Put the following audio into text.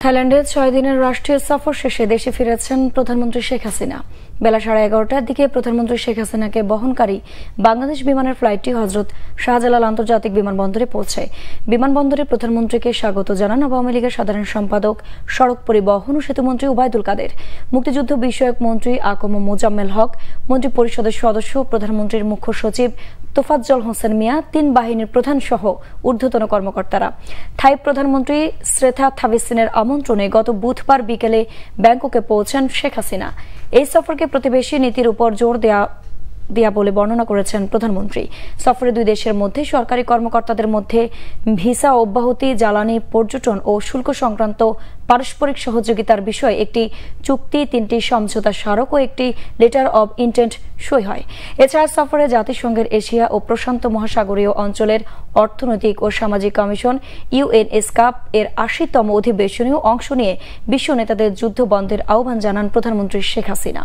থাইল্যান্ডে 6 দিনের রাষ্ট্রীয় সফর শেষে দেশে ফিরেছেন প্রধানমন্ত্রী শেখ হাসিনা। বেলা 11:30টার দিকে প্রধানমন্ত্রী শেখ হাসিনাকে বহনকারী বাংলাদেশ বিমানের ফ্লাইটটি হযরত শাহজালাল আন্তর্জাতিক বিমানবন্দরে পৌঁছায়। বিমানবন্দরে প্রধানমন্ত্রীকে স্বাগত জানান আওয়ামী লীগের সাধারণ সম্পাদক, সড়ক পরিবহন ও সেতুমন্ত্রী ওবায়দুল কাদের, মুক্তিযুদ্ধ বিষয়ক মন্ত্রী আকম মোজাম্মেল হক, মন্ত্রী পরিষদের সদস্য, প্রধানমন্ত্রীর মুখ্য সচিব তোফাজ্জল হোসেন মিয়া, 3 বাহিনীর প্রধান সহ ঊর্ধ্বতন কর্মকর্তারা। থাই প্রধানমন্ত্রী শ্রেথা থাবিসিনের আমন্ত্রণে গত বুধবার বিকেলে ব্যাংককে পৌঁছান শেখ হাসিনা। এই সফরকে প্রতিবেশী নীতির উপর জোর দেয়া বলে বর্ণনা করেছেন প্রধানমন্ত্রী। সফরে দুই দেশের মধ্যে সরকারি কর্মকর্তাদের মধ্যে ভিসা অব্যাহতি, জ্বালানি, পর্যটন ও শুল্ক সংক্রান্ত পারস্পরিক সহযোগিতার বিষয়ে একটি চুক্তি, 3টি সমঝোতা স্মারক ও একটি লেটার অব ইন্টেন্ট সই হয়। এছাড়া সফরে জাতিসংঘের এশিয়া ও প্রশান্ত মহাসাগরীয় অঞ্চলের অর্থনৈতিক ও সামাজিক কমিশন UNESCAP এর 80তম অধিবেশনেও অংশ নিয়ে বিশ্ব নেতাদের যুদ্ধ বন্ধের আহ্বান জানান প্রধানমন্ত্রী শেখ হাসিনা।